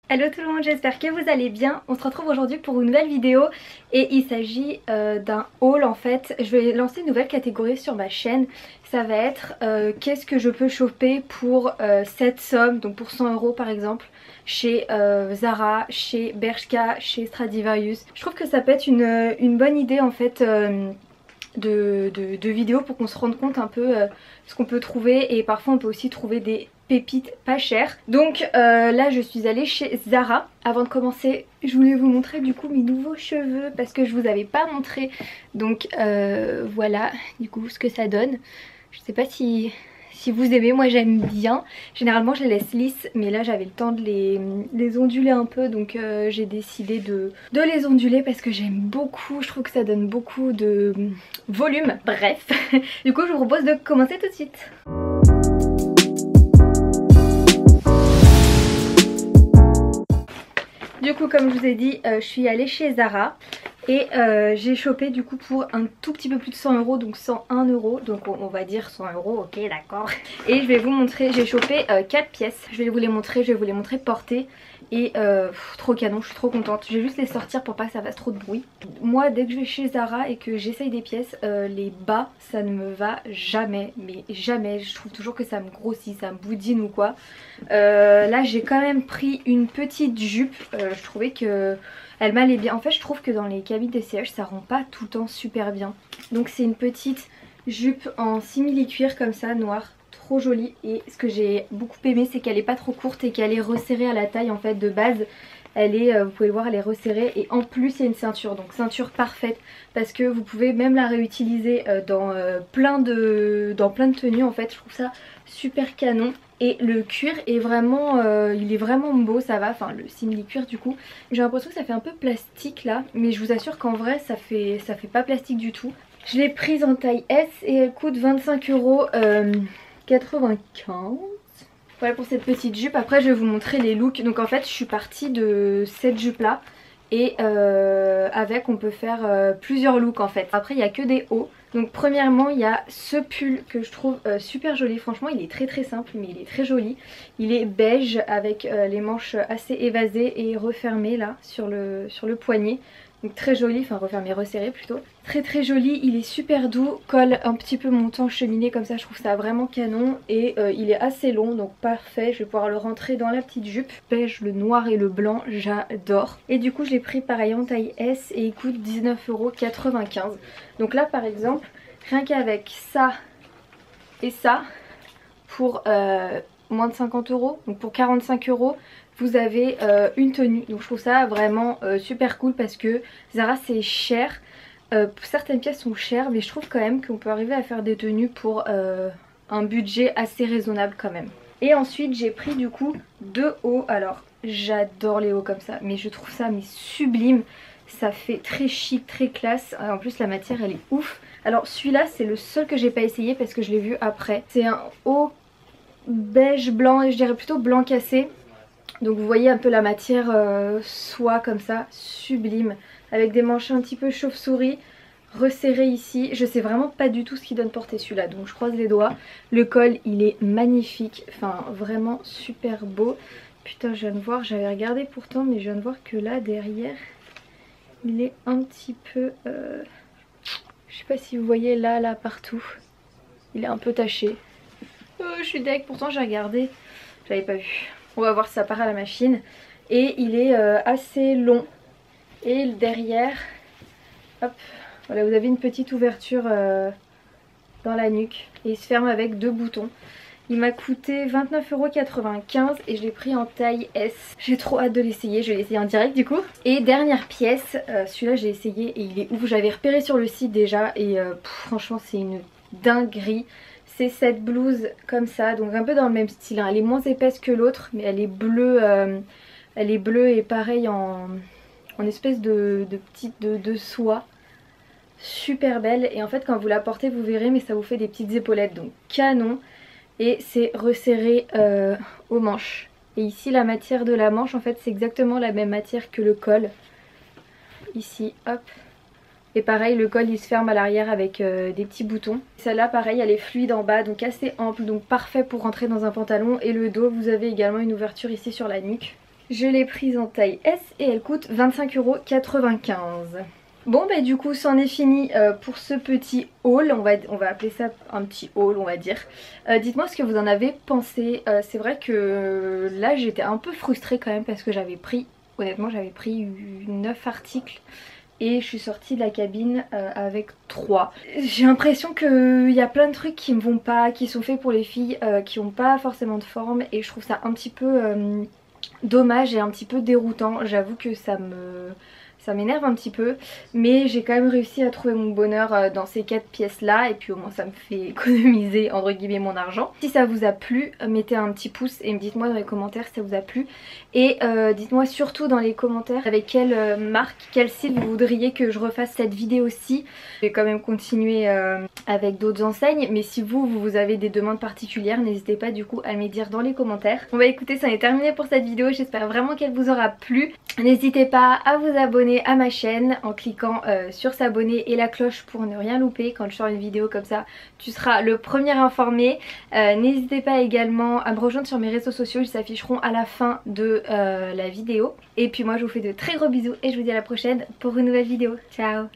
Hello tout le monde, j'espère que vous allez bien. On se retrouve aujourd'hui pour une nouvelle vidéo et il s'agit d'un haul en fait. Je vais lancer une nouvelle catégorie sur ma chaîne. Ça va être qu'est-ce que je peux choper pour cette somme, donc pour 100 € par exemple, chez Zara, chez Bershka, chez Stradivarius. Je trouve que ça peut être une bonne idée en fait de vidéos pour qu'on se rende compte un peu ce qu'on peut trouver, et parfois on peut aussi trouver des pépites pas chères. Donc là je suis allée chez Zara. Avant de commencer je voulais vous montrer du coup mes nouveaux cheveux parce que je vous avais pas montré. Donc voilà du coup ce que ça donne. Je sais pas si vous aimez, moi j'aime bien. Généralement je les laisse lisses, mais là j'avais le temps de les onduler un peu, donc j'ai décidé de les onduler parce que j'aime beaucoup, je trouve que ça donne beaucoup de volume. Bref, du coup je vous propose de commencer tout de suite. Du coup comme je vous ai dit, je suis allée chez Zara. Et j'ai chopé du coup pour un tout petit peu plus de 100 €, donc 101 €, donc on va dire 100 €, ok d'accord. Et je vais vous montrer, j'ai chopé 4 pièces, je vais vous les montrer, portées. Et trop canon, je suis trop contente. Je vais juste les sortir pour pas que ça fasse trop de bruit. Moi dès que je vais chez Zara et que j'essaye des pièces, les bas ça ne me va jamais, mais jamais. Je trouve toujours que ça me grossit, ça me boudine ou quoi. Là j'ai quand même pris une petite jupe, je trouvais que elle m'allait bien. En fait je trouve que dans les cabines d'essayage ça rend pas tout le temps super bien. Donc c'est une petite jupe en simili-cuir comme ça, noire, trop jolie. Et ce que j'ai beaucoup aimé c'est qu'elle est pas trop courte et qu'elle est resserrée à la taille en fait de base. Elle est, vous pouvez le voir, elle est resserrée et en plus il y a une ceinture, donc ceinture parfaite parce que vous pouvez même la réutiliser dans plein de tenues en fait. Je trouve ça super canon. Et le cuir est vraiment, il est vraiment beau, ça va, enfin le simili-cuir du coup. J'ai l'impression que ça fait un peu plastique là, mais je vous assure qu'en vrai ça fait pas plastique du tout. Je l'ai prise en taille S et elle coûte 25,95 €. Voilà pour cette petite jupe. Après je vais vous montrer les looks. Donc en fait je suis partie de cette jupe là. Et avec on peut faire plusieurs looks en fait. Après il n'y a que des hauts. Donc premièrement il y a ce pull que je trouve super joli. Franchement il est très simple mais il est très joli. Il est beige avec les manches assez évasées et refermées là sur le poignet. Donc très joli, enfin refermé, resserré plutôt. Très joli, il est super doux, col un petit peu montant cheminé comme ça, je trouve ça vraiment canon. Et il est assez long, donc parfait, je vais pouvoir le rentrer dans la petite jupe. Beige, le noir et le blanc, j'adore. Et du coup je l'ai pris pareil en taille S et il coûte 19,95 €. Donc là par exemple, rien qu'avec ça et ça, pour moins de 50 €, donc pour 45 €, vous avez une tenue. Donc je trouve ça vraiment super cool parce que Zara c'est cher. Certaines pièces sont chères, mais je trouve quand même qu'on peut arriver à faire des tenues pour un budget assez raisonnable quand même. Et ensuite j'ai pris du coup deux hauts. Alors j'adore les hauts comme ça, mais je trouve ça mais sublime. Ça fait très chic, très classe. En plus la matière elle est ouf. Alors celui-là c'est le seul que j'ai pas essayé parce que je l'ai vu après. C'est un haut beige blanc, et je dirais plutôt blanc cassé. Donc vous voyez un peu la matière soie comme ça, sublime, avec des manches un petit peu chauve-souris, resserré ici. Je sais vraiment pas du tout ce qu'il donne porter celui-là, donc je croise les doigts. Le col il est magnifique, enfin vraiment super beau. Putain je viens de voir, j'avais regardé pourtant, mais je viens de voir que là derrière il est un petit peu... je sais pas si vous voyez là partout, il est un peu taché. Je suis deg, pourtant j'ai regardé, j'avais pas vu. On va voir si ça part à la machine. Et il est assez long. Et derrière, hop, voilà, vous avez une petite ouverture dans la nuque. Et il se ferme avec deux boutons. Il m'a coûté 29,95 € et je l'ai pris en taille S. J'ai trop hâte de l'essayer, je vais l'essayer en direct du coup. Et dernière pièce, celui-là j'ai essayé et il est ouf. J'avais repéré sur le site déjà et franchement c'est une dinguerie. C'est cette blouse comme ça, donc un peu dans le même style, hein. Elle est moins épaisse que l'autre, mais elle est bleue et pareil en espèce de soie. Super belle, et en fait quand vous la portez vous verrez, mais ça vous fait des petites épaulettes, donc canon. Et c'est resserré aux manches. Et ici la matière de la manche en fait c'est exactement la même matière que le col. Ici, hop. Et pareil le col il se ferme à l'arrière avec des petits boutons. Celle-là pareil elle est fluide en bas, donc assez ample, donc parfait pour rentrer dans un pantalon. Et le dos vous avez également une ouverture ici sur la nuque. Je l'ai prise en taille S et elle coûte 25,95 €. Bon bah du coup c'en est fini pour ce petit haul, on va appeler ça un petit haul on va dire. Dites-moi ce que vous en avez pensé. C'est vrai que là j'étais un peu frustrée quand même parce que honnêtement j'avais pris 9 articles et je suis sortie de la cabine avec 3. J'ai l'impression qu'il y a plein de trucs qui me vont pas, qui sont faits pour les filles, qui n'ont pas forcément de forme et je trouve ça un petit peu dommage et un petit peu déroutant. J'avoue que ça m'énerve un petit peu, mais j'ai quand même réussi à trouver mon bonheur dans ces 4 pièces là et puis au moins ça me fait économiser entre guillemets mon argent. Si ça vous a plu, mettez un petit pouce et dites-moi dans les commentaires si ça vous a plu et dites-moi surtout dans les commentaires avec quelle marque, quel site vous voudriez que je refasse cette vidéo aussi. Je vais quand même continuer avec d'autres enseignes, mais si vous avez des demandes particulières, n'hésitez pas du coup à me les dire dans les commentaires. Bon bah écoutez, ça en est terminé pour cette vidéo, j'espère vraiment qu'elle vous aura plu. N'hésitez pas à vous abonner à ma chaîne en cliquant sur s'abonner et la cloche pour ne rien louper. Quand je sors une vidéo comme ça, tu seras le premier informé. N'hésitez pas également à me rejoindre sur mes réseaux sociaux, ils s'afficheront à la fin de la vidéo. Et puis moi je vous fais de très gros bisous et je vous dis à la prochaine pour une nouvelle vidéo. Ciao!